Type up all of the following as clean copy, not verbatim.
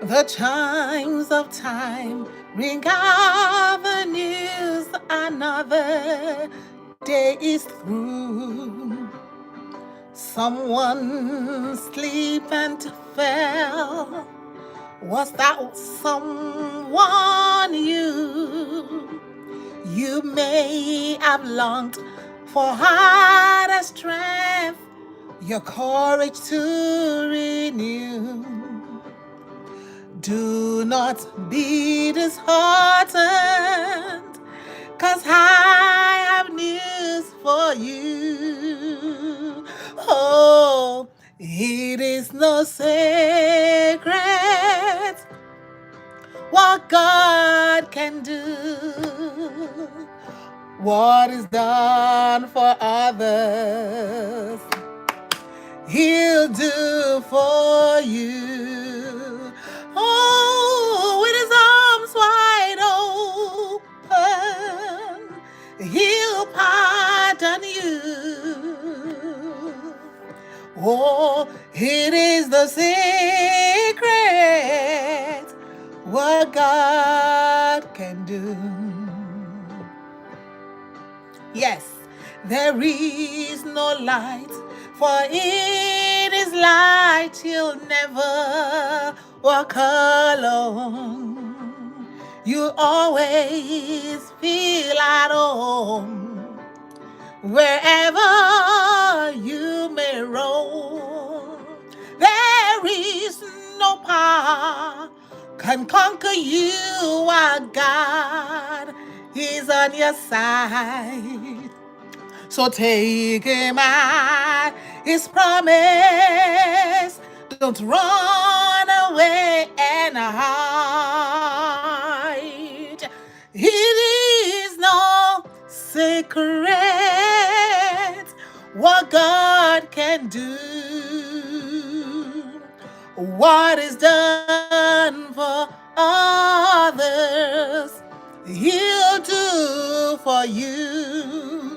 The chimes of time ring out the news. Another day is through. Someone sleep and fell. Was that someone you? You may have longed for harder strength, your courage to renew. Do not be disheartened, 'cause I have news for you. Oh, it is no secret what God can do. What is done for others, He'll do for you. Oh, with His arms wide open, He'll pardon you. Oh, it is the secret what God can do. Yes, there is no light, for it is light. You'll never walk alone. You always feel at home, wherever you may roam. There is no power can conquer you. Our God is on your side. So take Him at His promise. Don't run away and hide. It is no secret what God can do. What is done for others, He'll do for you.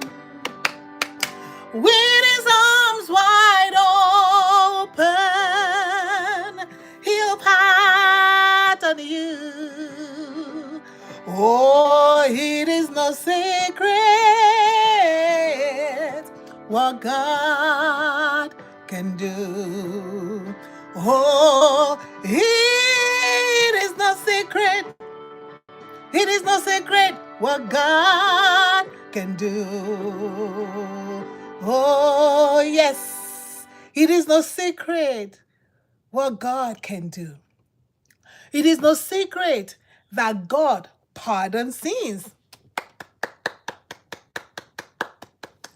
With His arms wide open, He'll pardon you. Oh, it is no secret what God can do. Oh, it is no secret. It is no secret what God can do. Oh, yes, it is no secret what God can do. It is no secret that God pardons sins.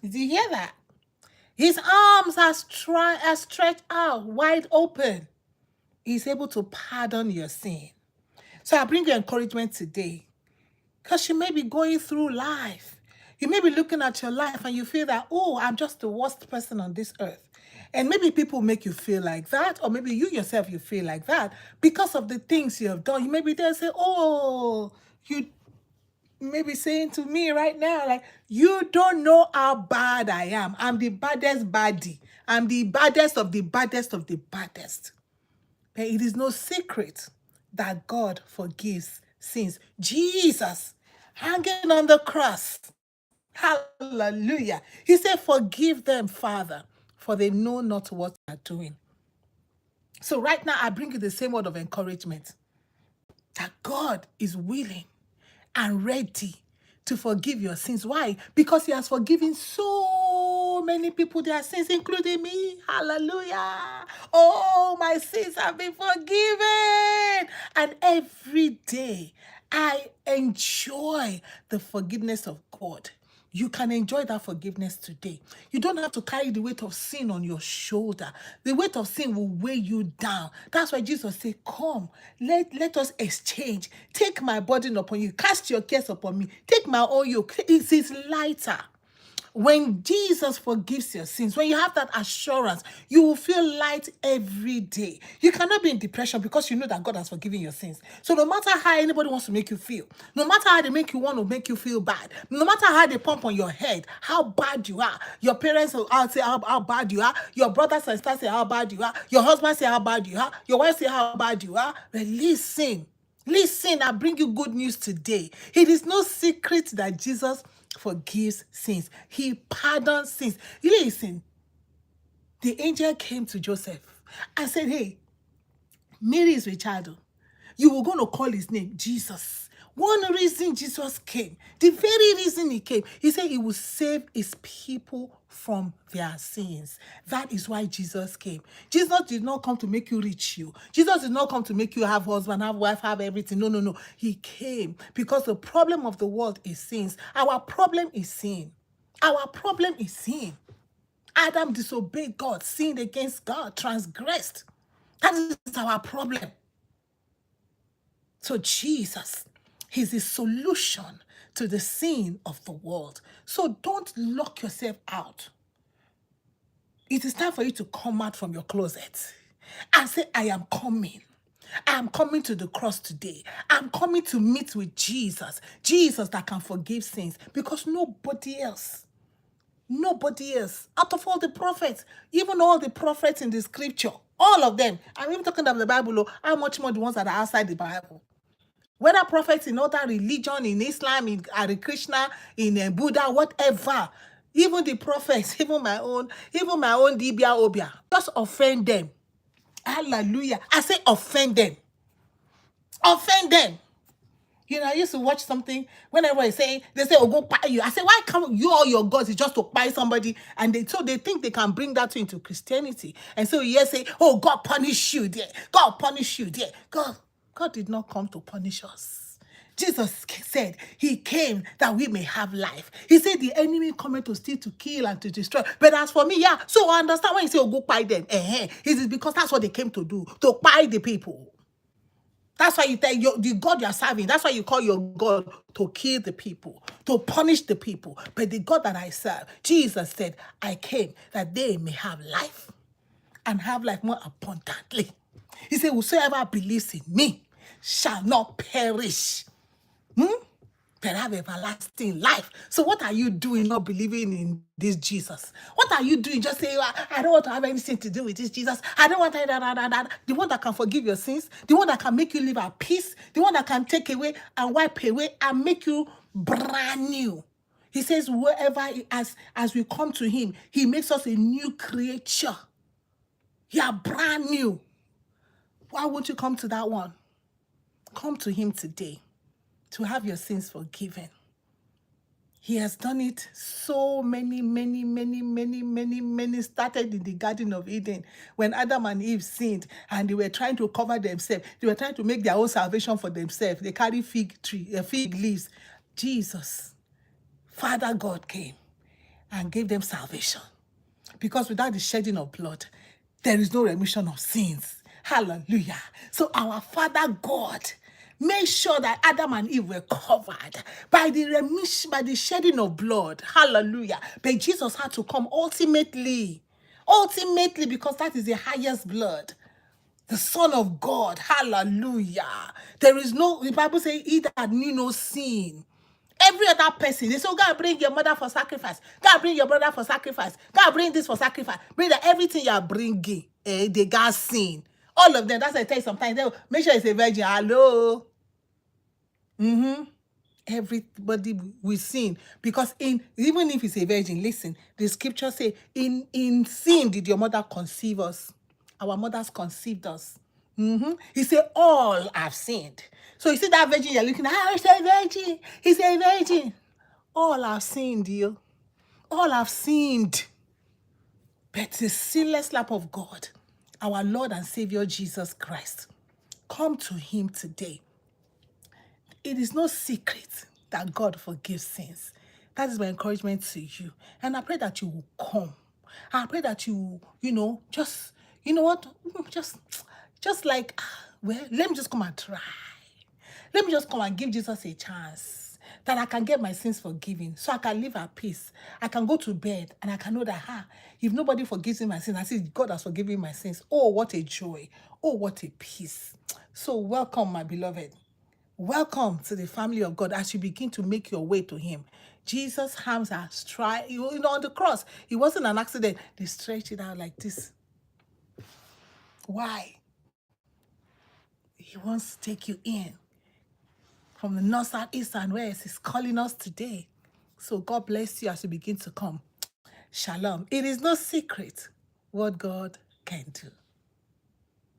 Did you hear that? His arms are stretched out wide open. He's able to pardon your sin. So I bring you encouragement today, because you may be going through life. You may be looking at your life and you feel that, oh, I'm just the worst person on this earth. And maybe people make you feel like that, or maybe you yourself, you feel like that because of the things you have done. You may be there and say, oh, you may be saying to me right now, like, you don't know how bad I am. I'm the baddest baddie. I'm the baddest of the baddest of the baddest. But it is no secret that God forgives sins. Jesus hanging on the cross. Hallelujah. He said, forgive them, Father, for they know not what they are doing. So right now, I bring you the same word of encouragement, that God is willing and ready to forgive your sins. Why? Because He has forgiven so many people their sins, including me. Hallelujah. Oh, my sins have been forgiven. And every day I enjoy the forgiveness of God. You can enjoy that forgiveness today. You don't have to carry the weight of sin on your shoulder. The weight of sin will weigh you down. That's why Jesus said, come, let us exchange. Take my burden upon you. Cast your cares upon me. Take my own yoke. It is lighter. When Jesus forgives your sins, when you have that assurance, you will feel light every day. You cannot be in depression because you know that God has forgiven your sins. So no matter how anybody wants to make you feel, no matter how they make you feel bad, no matter how they pump on your head, how bad you are, your parents will say how bad you are, your brothers and sisters say how bad you are, your husband say how bad you are, your wife say how bad you are, but listen, I bring you good news today. It is no secret that Jesus forgives sins. He pardons sins. Listen, the angel came to Joseph and said, hey, Mary is with child. You were going to call his name Jesus. One reason Jesus came, the very reason he came, he said he would save his people from their sins. That is why Jesus came. Jesus did not come to make you rich. Jesus did not come to make you have husband, have wife, have everything. No. He came because the problem of the world is sins. Our problem is sin. Our problem is sin. Adam disobeyed God, sinned against God, transgressed. That is our problem. So Jesus, he's the solution to the sin of the world. So don't lock yourself out. It is time for you to come out from your closet and say, I am coming. I am coming to the cross today. I'm coming to meet with Jesus. Jesus that can forgive sins, because nobody else, out of all the prophets, even all the prophets in the scripture, all of them, I'm even talking about the Bible, how much more the ones that are outside the Bible. Whether prophets in other religion, in Islam, in Hare Krishna, in Buddha, whatever, even the prophets, even my own Dibia Obia, just offend them. Hallelujah. I say offend them. Offend them. You know, I used to watch something whenever they say, oh, go buy you. I say, why can't you all your gods is just to buy somebody? And they think they can bring that into Christianity. And so you say, oh, God punish you there. God punish you there. God did not come to punish us. Jesus said he came that we may have life. He said the enemy coming to steal, to kill, and to destroy. But as for me, yeah, so I understand when you say, oh, go buy them. It is because that's what they came to do, to buy the people. That's why you tell the God you are serving, that's why you call your God to kill the people, to punish the people. But the God that I serve, Jesus said, I came that they may have life and have life more abundantly. He said, whosoever believes in me shall not perish, but have everlasting life. So what are you doing not believing in this Jesus? What are you doing? Just saying, I don't want to have anything to do with this Jesus. I don't want that. The one that can forgive your sins, the one that can make you live at peace, the one that can take away and wipe away and make you brand new. He says, wherever, as we come to him, he makes us a new creature. You are brand new. Why won't you come to that one? Come to him today to have your sins forgiven. He has done it so many, started in the Garden of Eden when Adam and Eve sinned and they were trying to cover themselves. They were trying to make their own salvation for themselves. They carry fig leaves. Jesus, Father God came and gave them salvation. Because without the shedding of blood, there is no remission of sins. Hallelujah. So our Father God made sure that Adam and Eve were covered by the remission, by the shedding of blood. Hallelujah. But Jesus had to come ultimately, because that is the highest blood. The Son of God. Hallelujah. There is no, the Bible says, he that knew no sin. Every other person, they say, oh, God, bring your mother for sacrifice. God, bring your brother for sacrifice. God, bring this for sacrifice. Bring that everything you are bringing, they got sin. All of them, that's why I tell you sometimes, they make sure it's a virgin. Hello. Everybody will sin. Because even if it's a virgin, listen, the scripture say, in sin did your mother conceive us. Our mothers conceived us. He said, all have sinned. So you see that virgin you're looking at, it's a virgin. He's a virgin. All have sinned, you. All have sinned. But the sinless Lamb of God, our Lord and Savior Jesus Christ, come to him today. It is no secret that God forgives sins. That is my encouragement to you. And I pray that you will come. I pray that you just, you know what? Just like, well, let me just come and try. Let me just come and give Jesus a chance. that I can get my sins forgiven, so I can live at peace. I can go to bed and I can know that, if nobody forgives me my sins, I see God has forgiven my sins. Oh, what a joy. Oh, what a peace. So welcome, my beloved. Welcome to the family of God as you begin to make your way to him. Jesus' arms are on the cross. It wasn't an accident. They stretched it out like this. Why? He wants to take you in. From the north, south, east, and west, he's calling us today. So God bless you as you begin to come. Shalom. It is no secret what God can do.